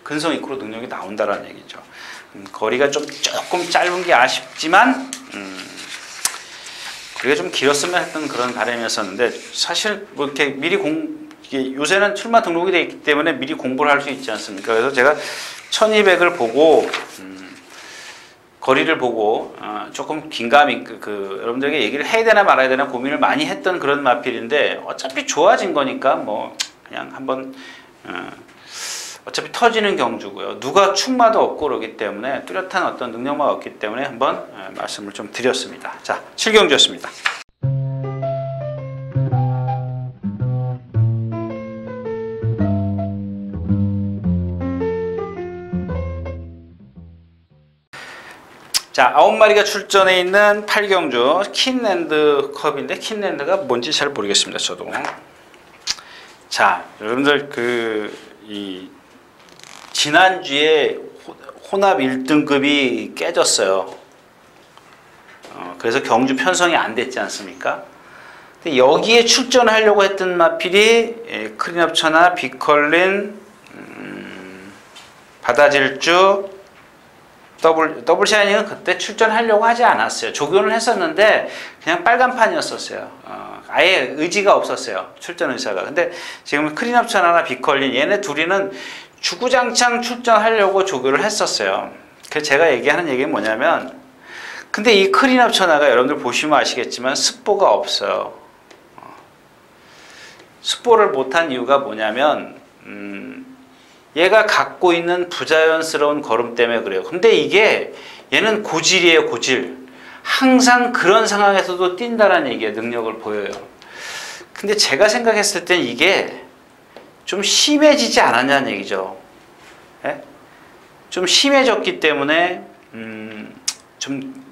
근성 2코로 능력이 나온다라는 얘기죠. 거리가 조금 짧은 게 아쉽지만 그게 좀 길었으면 했던 그런 바람이었었는데, 사실 뭐 이렇게 미리 요새는 출마 등록이 되어 있기 때문에 미리 공부를 할 수 있지 않습니까? 그래서 제가 1200을 보고 거리를 보고 조금 긴가민가 여러분들에게 얘기를 해야 되나 말아야 되나 고민을 많이 했던 그런 마필인데, 어차피 좋아진 거니까 뭐 그냥 한번 어차피 터지는 경주고요. 누가 충마도 없고 그러기 때문에, 뚜렷한 어떤 능력만 없기 때문에 한번 말씀을 좀 드렸습니다. 자, 7경주였습니다. 자, 9마리가 출전해 있는 8경주 킨랜드 컵인데, 킨랜드가 뭔지 잘 모르겠습니다. 저도. 자, 여러분들 지난주에 혼합 1등급이 깨졌어요. 그래서 경주 편성이 안 됐지 않습니까? 근데 여기에 출전하려고 했던 마필이 크린업천하, 비컬린, 바다질주, 더블 샤이닝은 그때 출전하려고 하지 않았어요. 조교는 했었는데 그냥 빨간판이었었어요. 아예 의지가 없었어요. 출전 의사가. 근데 지금 크린업천하나 비컬린 얘네 둘이는 주구장창 출전하려고 조교를 했었어요. 그래서 제가 얘기하는 얘기는 뭐냐면, 근데 이 크린업천하가 여러분들 보시면 아시겠지만 습보가 없어요. 습보를 못한 이유가 뭐냐면 얘가 갖고 있는 부자연스러운 걸음 때문에 그래요. 근데 이게 얘는 고질이에요, 고질. 항상 그런 상황에서도 뛴다라는 얘기예요. 능력을 보여요. 근데 제가 생각했을 땐 이게 좀 심해지지 않았냐는 얘기죠. 예? 좀 심해졌기 때문에 좀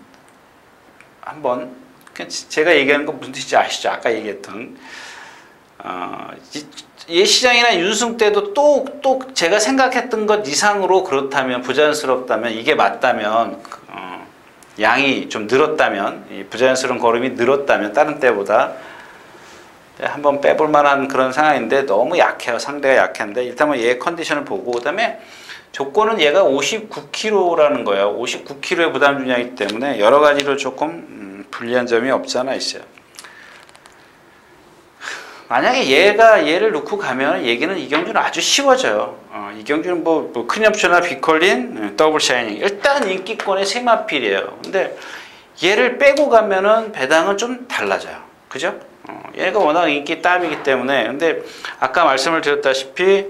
한번 제가 얘기하는 거 무슨 뜻인지 아시죠? 아까 얘기했던 예시장이나 윤승 때도 또 제가 생각했던 것 이상으로 그렇다면, 부자연스럽다면, 이게 맞다면, 양이 좀 늘었다면, 부자연스러운 걸음이 늘었다면 다른 때보다 한번 빼볼 만한 그런 상황인데 너무 약해요. 상대가 약한데 일단 뭐 얘의 컨디션을 보고, 그 다음에 조건은 얘가 59kg라는 거예요. 59kg의 부담 중량이기 때문에 여러 가지로 조금 불리한 점이 없지 않아 있어요. 만약에 얘를 놓고 가면 얘기는 이경주는 아주 쉬워져요. 이경주는 뭐 크린업천하, 비컬린, 더블 샤이닝 일단 인기권의 세 마필이에요. 근데 얘를 빼고 가면은 배당은 좀 달라져요. 그죠? 얘가 워낙 인기 땀이기 때문에. 근데 아까 말씀을 드렸다시피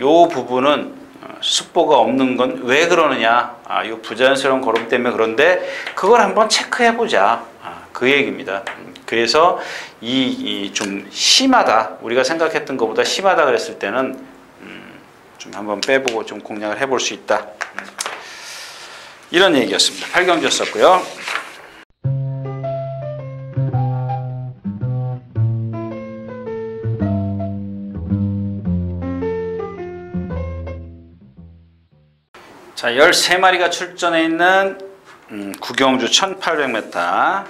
요 부분은 습보가 없는 건 왜 그러느냐, 이 부자연스러운 걸음 때문에 그런데 그걸 한번 체크해 보자, 그 얘기입니다. 그래서 이 좀 심하다, 우리가 생각했던 것보다 심하다 그랬을 때는 좀 한번 빼보고 좀 공략을 해볼 수 있다, 이런 얘기였습니다. 8경주였었고요. 자, 13마리가 출전해 있는 구경주 1800m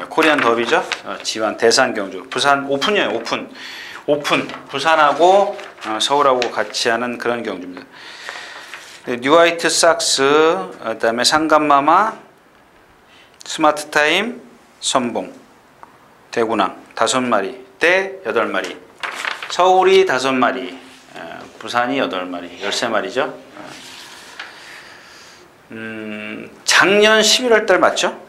코리안 더비죠. 지방 대산경주. 부산 오픈이에요. 오픈. 부산하고 서울하고 같이 하는 그런 경주입니다. 뉴화이트 삭스, 그다음에 상감마마, 스마트타임, 선봉, 대구낭 5마리 대 8마리. 서울이 5마리, 부산이 8마리, 13마리죠. 작년 11월 달 맞죠?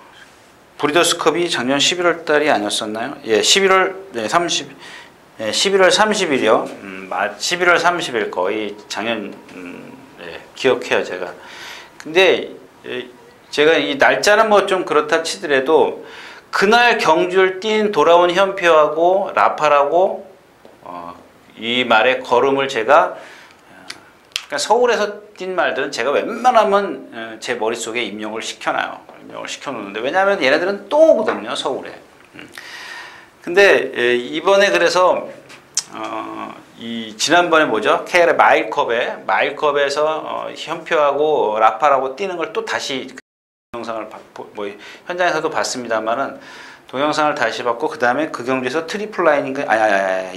브리더스컵이 작년 11월 달이 아니었었나요? 예, 11월 30일이요. 11월 30일 거의 작년, 네, 기억해요, 제가. 근데 제가 이 날짜는 뭐 좀 그렇다 치더라도 그날 경주를 뛴 돌아온 현표하고 라팔하고 이 말의 걸음을 제가, 그러니까 서울에서 뛴 말들은 제가 웬만하면 제 머릿속에 입력을 시켜놔요. 입력을 시켜놓는데, 왜냐하면 얘네들은 또 오거든요, 서울에. 근데 이번에 그래서 이 지난번에 뭐죠? KL의 마일컵에서 현표하고 라팔하고 뛰는 걸 또 다시 동영상을 뭐 현장에서도 봤습니다만은, 동영상을 다시 봤고, 그 다음에 그 경주에서 트리플 라인인가,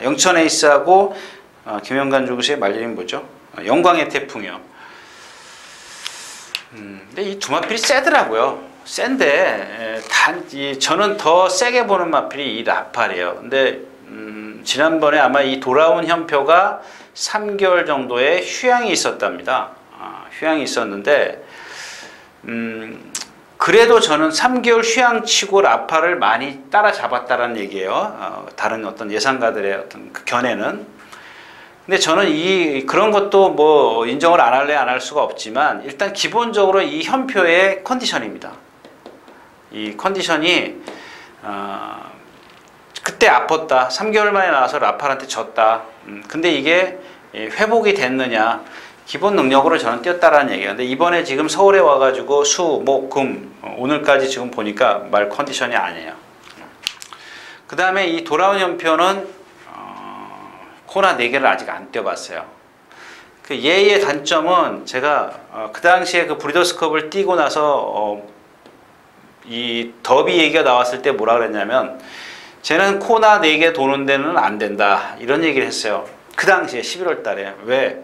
영천 에이스하고 김영관 중수의 말리는 뭐죠? 영광의 태풍이요. 근데 이 두 마필이 세더라고요. 센데 저는 더 세게 보는 마필이 이 라팔이에요. 근데 지난번에 아마 이 돌아온 현표가 3개월 정도의 휴양이 있었답니다. 휴양이 있었는데 그래도 저는 3개월 휴양치고 라팔을 많이 따라잡았다라는 얘기예요. 다른 어떤 예상가들의 어떤 그 견해는. 근데 저는 그런 것도 뭐 인정을 안 할 수가 없지만, 일단 기본적으로 이 현표의 컨디션입니다. 이 컨디션이 그때 아팠다, 3개월 만에 나와서 라팔한테 졌다. 근데 이게 회복이 됐느냐, 기본 능력으로 저는 뛰었다라는 얘기예요. 근데 이번에 지금 서울에 와가지고 수, 목, 금 오늘까지 지금 보니까 말 컨디션이 아니에요. 그 다음에 이 돌아온 현표는 코나 4개를 아직 안 뛰어봤어요. 그 얘의 단점은 제가 그 당시에 그 브리더스컵을 뛰고 나서 이 더비 얘기가 나왔을 때 뭐라 그랬냐면 쟤는 코나 4개 도는 데는 안 된다 이런 얘기를 했어요. 그 당시에 11월 달에. 왜?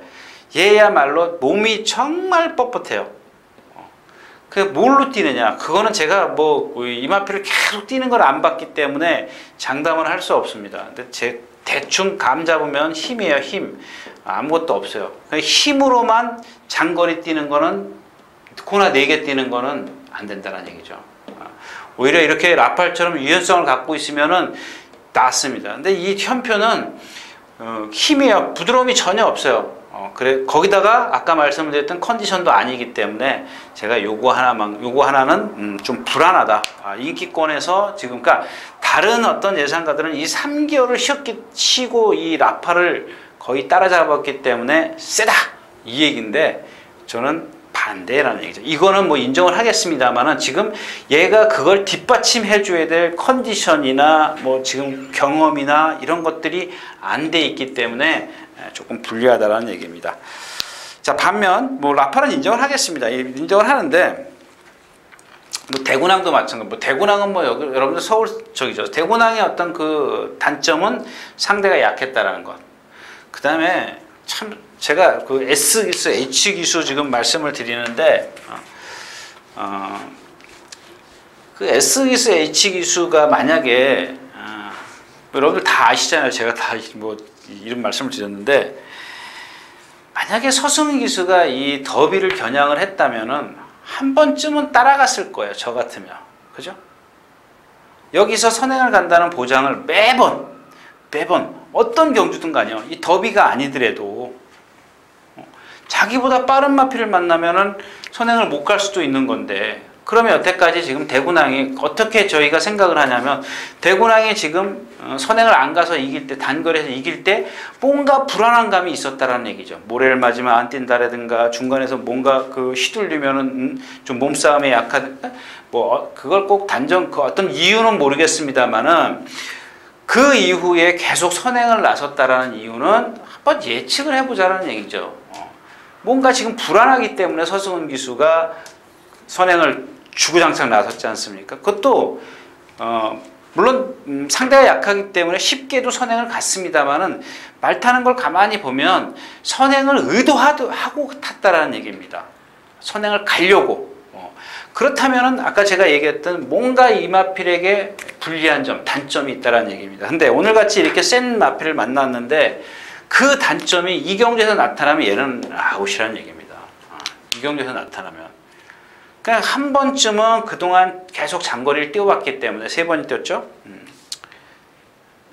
얘야말로 몸이 정말 뻣뻣해요. 그 뭘로 뛰느냐? 그거는 제가 뭐 이마피를 계속 뛰는 걸 안 봤기 때문에 장담을 할 수 없습니다. 근데 제 대충 감 잡으면 힘이에요. 힘. 아무것도 없어요. 힘으로만 장거리 뛰는 거는 코나 4개 뛰는 거는 안 된다는 얘기죠. 오히려 이렇게 라팔처럼 유연성을 갖고 있으면은 낫습니다. 근데 이 현표는 힘이에요. 부드러움이 전혀 없어요. 그래 거기다가 아까 말씀드렸던 컨디션도 아니기 때문에 제가 요거 하나는 좀 불안하다. 인기권에서 지금 그러니까 다른 어떤 예상가들은 이 3개월을 쉬고 이 라파를 거의 따라잡았기 때문에 세다 이 얘기인데 저는 반대라는 얘기죠. 이거는 뭐 인정을 하겠습니다만은 지금 얘가 그걸 뒷받침해 줘야 될 컨디션이나 뭐 지금 경험이나 이런 것들이 안 돼 있기 때문에 조금 불리하다라는 얘기입니다. 자, 반면 뭐 라파는 인정을 하겠습니다. 인정을 하는데 뭐 대구낭도 마찬가지. 뭐 대구낭은 뭐 여러분들 서울 저기죠. 대구낭의 어떤 그 단점은 상대가 약했다라는 것. 그 다음에 참 제가 그 S 기수, H 기수 지금 말씀을 드리는데 그 S 기수, H 기수가 만약에 여러분들 다 아시잖아요. 제가 다 뭐 이런 말씀을 드렸는데 만약에 서승훈 기수가 이 더비를 겨냥을 했다면은 한 번쯤은 따라갔을 거예요. 저 같으면. 그죠? 여기서 선행을 간다는 보장을 매번 어떤 경주든 간요. 이 더비가 아니더라도 자기보다 빠른 마필을 만나면은 선행을 못 갈 수도 있는 건데 그러면 여태까지 지금 대구낭이 어떻게 저희가 생각을 하냐면 대구낭이 지금 선행을 안 가서 이길 때 단거리에서 이길 때 뭔가 불안한 감이 있었다라는 얘기죠. 모래를 맞으면 안 뛴다라든가 중간에서 뭔가 그 휘둘리면은 좀 몸싸움에 약하다. 뭐 그걸 꼭 단정 그 어떤 이유는 모르겠습니다만은 그 이후에 계속 선행을 나섰다라는 이유는 한번 예측을 해보자라는 얘기죠. 뭔가 지금 불안하기 때문에 서승훈 기수가 선행을 주구장창 나섰지 않습니까? 그것도 물론 상대가 약하기 때문에 쉽게도 선행을 갔습니다만은 말 타는 걸 가만히 보면 선행을 의도하고 탔다라는 얘기입니다. 선행을 가려고. 그렇다면은 아까 제가 얘기했던 뭔가 이 마필에게 불리한 점, 단점이 있다라는 얘기입니다. 근데 오늘 같이 이렇게 센 마필을 만났는데 그 단점이 이 경주에서 나타나면 얘는 아웃이라는 얘기입니다. 이 경주에서 나타나면. 그냥 한 번쯤은 그동안 계속 장거리를 뛰어왔기 때문에 3번 뛰었죠?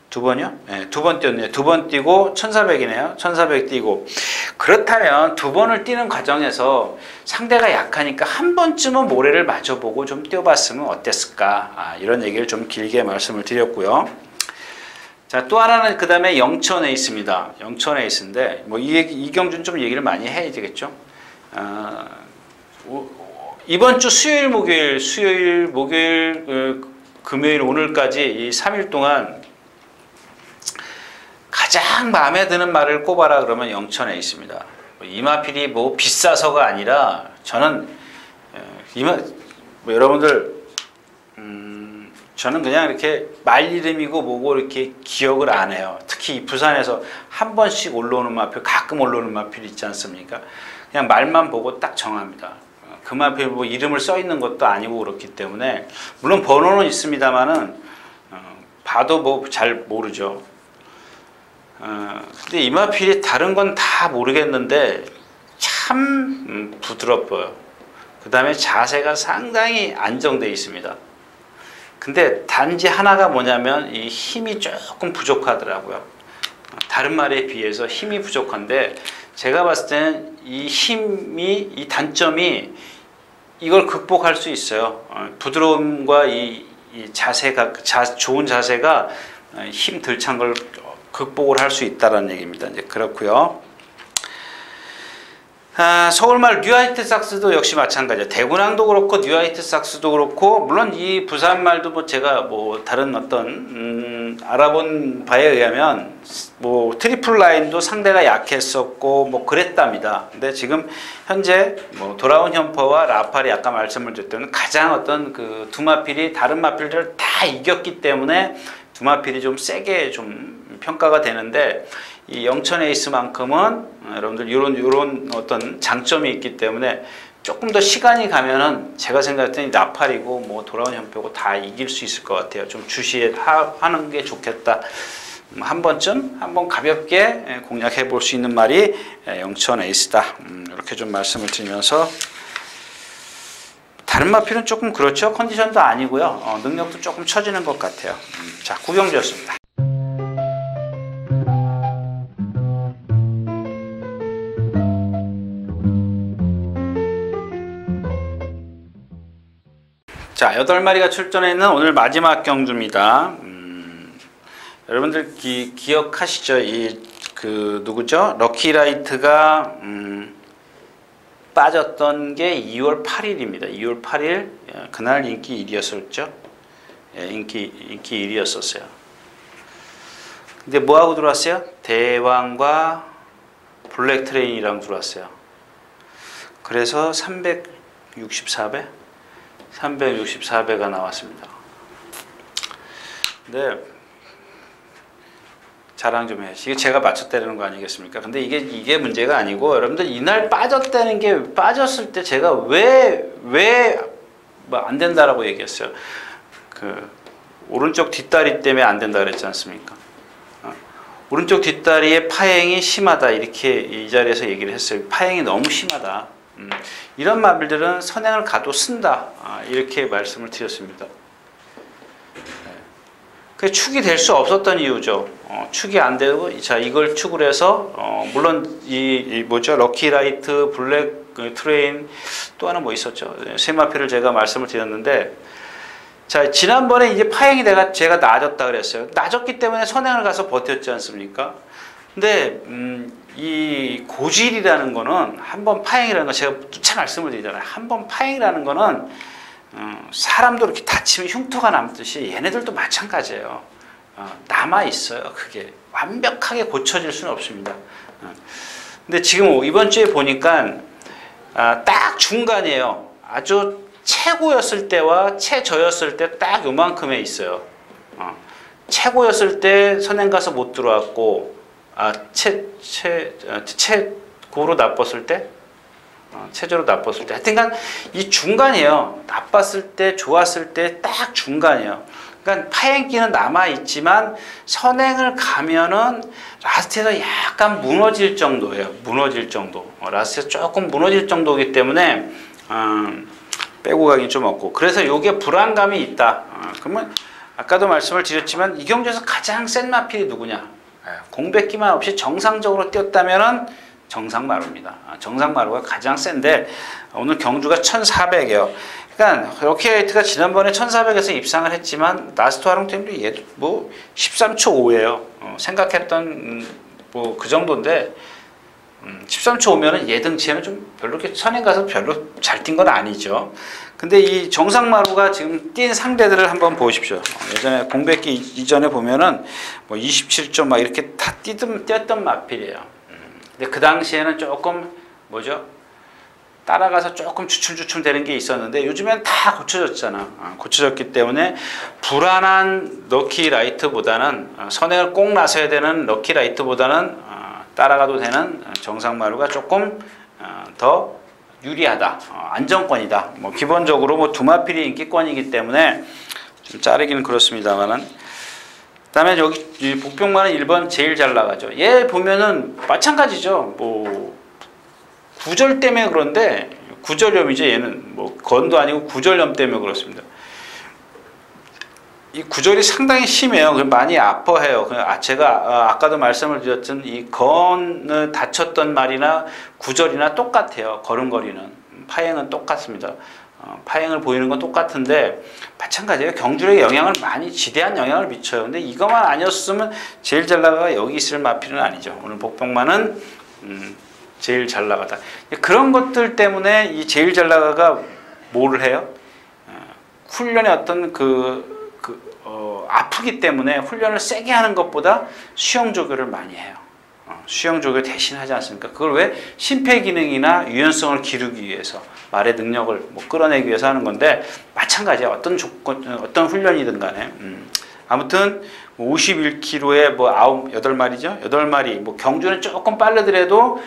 2번이요? 네, 2번 뛰었네요. 2번 뛰고 1400이네요. 1400 뛰고. 그렇다면 2번을 뛰는 과정에서 상대가 약하니까 한 번쯤은 모래를 마주보고 좀 뛰어봤으면 어땠을까? 이런 얘기를 좀 길게 말씀을 드렸고요. 자, 또 하나는 그 다음에 영천 에이스입니다. 영천 에이스인데 뭐 이 경주는 좀 얘기를 많이 해야 되겠죠? 이번 주 수요일, 목요일, 금요일, 오늘까지 이 3일 동안 가장 마음에 드는 말을 꼽아라 그러면 영천에 있습니다. 이마필이 뭐 비싸서가 아니라 저는 뭐 여러분들 저는 그냥 이렇게 말 이름이고 뭐고 이렇게 기억을 안 해요. 특히 부산에서 한 번씩 올라오는 마필, 가끔 올라오는 마필이 있지 않습니까? 그냥 말만 보고 딱 정합니다. 그 마필 뭐 이름을 써 있는 것도 아니고 그렇기 때문에 물론 번호는 있습니다만은 봐도 뭐 잘 모르죠. 근데 이 마필이 다른 건 다 모르겠는데 참 부드럽고요. 그 다음에 자세가 상당히 안정되어 있습니다. 근데 단지 하나가 뭐냐면 이 힘이 조금 부족하더라고요. 다른 말에 비해서 힘이 부족한데 제가 봤을 때는 이 힘이 이 단점이 이걸 극복할 수 있어요. 부드러움과 이 자세가 좋은 자세가 힘 덜 찬 걸 극복을 할 수 있다는 얘기입니다. 이제 그렇고요. 서울말 뉴화이트삭스도 역시 마찬가지예요. 대구낭도 그렇고 뉴화이트삭스도 그렇고, 물론 이 부산말도 뭐 제가 뭐 다른 어떤 알아본 바에 의하면 뭐 트리플 라인도 상대가 약했었고 뭐 그랬답니다. 근데 지금 현재 뭐 돌아온 현퍼와 라팔이 아까 말씀을 드렸던 가장 어떤 그 두마필이 다른 마필들을 다 이겼기 때문에 두마필이 좀 세게 좀 평가가 되는데, 이 영천 에이스만큼은 여러분들 이런 어떤 장점이 있기 때문에 조금 더 시간이 가면은 제가 생각할 때는 나팔이고 뭐 돌아온 현표고 다 이길 수 있을 것 같아요. 좀 주시하는 게 좋겠다. 한 번쯤 한번 가볍게 공략해 볼 수 있는 말이 영천 에이스다. 이렇게 좀 말씀을 드리면서, 다른 마필은 조금 그렇죠. 컨디션도 아니고요. 능력도 조금 처지는 것 같아요. 자, 구경주였습니다. 자, 8마리가 출전해 있는 오늘 마지막 경주입니다. 여러분들 기억하시죠? 누구죠? 럭키라이트가 빠졌던 게 2월 8일입니다. 2월 8일 그날 인기 1위였었죠. 인기 1위였었어요. 근데 뭐하고 들어왔어요? 대왕과 블랙 트레인이랑 들어왔어요. 그래서 364배가 나왔습니다. 근데 자랑 좀 해야지. 이게 제가 맞췄다는 거 아니겠습니까? 근데 이게 문제가 아니고, 여러분들 이날 빠졌다는 게, 빠졌을 때 제가 왜 뭐 안 된다라고 얘기했어요. 그 오른쪽 뒷다리 때문에 안 된다 그랬지 않습니까? 오른쪽 뒷다리의 파행이 심하다, 이렇게 이 자리에서 얘기를 했어요. 파행이 너무 심하다. 이런 마필들은 선행을 가도 쓴다, 이렇게 말씀을 드렸습니다. 그게 축이 될 수 없었던 이유죠. 축이 안 되고, 자, 이걸 축을 해서 물론 뭐죠, 럭키라이트, 블랙 트레인, 또 하나 뭐 있었죠. 세 마필을 제가 말씀을 드렸는데, 자, 지난번에 이제 파행이 제가 낮았다 그랬어요. 낮았기 때문에 선행을 가서 버텼지 않습니까? 근데 이 고질이라는 거는, 한번 파행이라는 거 제가 누차 말씀을 드리잖아요. 한번 파행이라는 거는 사람도 이렇게 다치면 흉터가 남듯이 얘네들도 마찬가지예요. 남아 있어요. 그게 완벽하게 고쳐질 수는 없습니다. 근데 지금 이번 주에 보니까 딱 중간이에요. 아주 최고였을 때와 최저였을 때 딱 요만큼에 있어요. 최고였을 때 선행 가서 못 들어왔고, 최고로 나빴을 때, 최저로 나빴을 때, 하여튼간 이 중간이에요. 나빴을 때, 좋았을 때 딱 중간이에요. 그러니까 파행기는 남아 있지만 선행을 가면은 라스트에서 약간 무너질 정도예요. 무너질 정도. 라스트에서 조금 무너질 정도이기 때문에 빼고 가긴 좀 없고, 그래서 이게 불안감이 있다. 그러면 아까도 말씀을 드렸지만 이 경주에서 가장 센 마필이 누구냐? 공백기만 없이 정상적으로 뛰었다면은 정상마루입니다. 정상마루가 가장 센데 오늘 경주가 1400이에요. 그러니까 럭키라이트가 지난번에 1400에서 입상을 했지만 라스트 화롱템도 얘도 뭐 13초 5예요. 생각했던 뭐 그 정도인데 13초 5면은 얘 등치에는 좀 별로 이렇게 선행 가서 별로 잘 뛴 건 아니죠. 근데 이 정상마루가 지금 뛴 상대들을 한번 보십시오. 예전에 공백기 이전에 보면은 뭐 27점 막 이렇게 다 뛰었던 마필이에요. 근데 그 당시에는 조금 뭐죠? 따라가서 조금 주춤주춤 되는 게 있었는데 요즘엔 다 고쳐졌잖아. 고쳐졌기 때문에 불안한 럭키라이트보다는, 선행을 꼭 나서야 되는 럭키라이트보다는 따라가도 되는 정상마루가 조금 더 유리하다, 안정권이다. 뭐 기본적으로 뭐 두마필이 인기권이기 때문에 좀 자르기는 그렇습니다만은. 그다음에 여기 이 복병만은 1번 제일 잘 나가죠. 얘 보면은 마찬가지죠. 뭐 구절 때문에 그런데, 구절염이죠. 얘는 뭐 건도 아니고 구절염 때문에 그렇습니다. 이 구절이 상당히 심해요. 많이 아파해요. 제가 아까도 말씀을 드렸던 이 건을 다쳤던 말이나 구절이나 똑같아요. 걸음걸이는, 파행은 똑같습니다. 파행을 보이는 건 똑같은데 마찬가지예요. 경주에 영향을 많이, 지대한 영향을 미쳐요. 근데 이것만 아니었으면 제일 잘 나가가 여기 있을 마필은 아니죠. 오늘 복병만은 제일 잘 나가다. 그런 것들 때문에 이 제일 잘 나가가 뭐를 해요? 훈련의 어떤 아프기 때문에 훈련을 세게 하는 것보다 수영 조교를 많이 해요. 수영 조교 대신 하지 않습니까? 그걸 왜? 심폐기능이나 유연성을 기르기 위해서, 말의 능력을 뭐 끌어내기 위해서 하는 건데, 마찬가지야. 어떤 조건, 어떤 훈련이든 간에. 아무튼 51kg에 뭐 8마리죠? 8마리. 뭐 경주는 조금 빠르더라도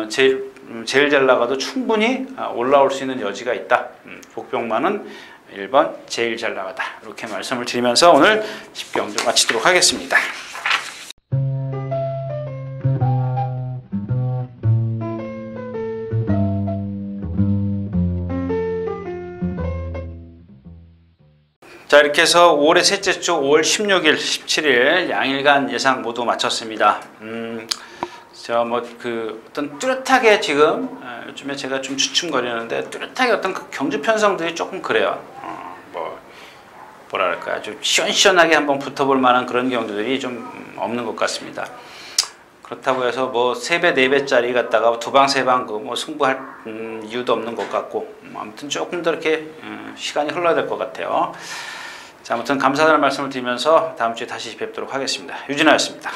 제일 잘 나가도 충분히 올라올 수 있는 여지가 있다. 복병만은 1번 제일 잘 나가다. 이렇게 말씀을 드리면서 오늘 10경주 마치도록 하겠습니다. 자, 이렇게 해서 5월의 셋째 주 5월 16일, 17일 양일간 예상 모두 마쳤습니다. 어떤 뚜렷하게 지금 요즘에 제가 좀 주춤거리는데 뚜렷하게 어떤 그 경주 편성들이 조금 그래요. 뭐랄까요, 좀 시원시원하게 한번 붙어볼 만한 그런 경주들이 좀 없는 것 같습니다. 그렇다고 해서 뭐 3배, 4배짜리 갖다가 두방, 세방 뭐 승부할 이유도 없는 것 같고, 아무튼 조금 더 이렇게 시간이 흘러야 될 것 같아요. 자, 아무튼 감사하다는 말씀을 드리면서 다음 주에 다시 뵙도록 하겠습니다. 유진아였습니다.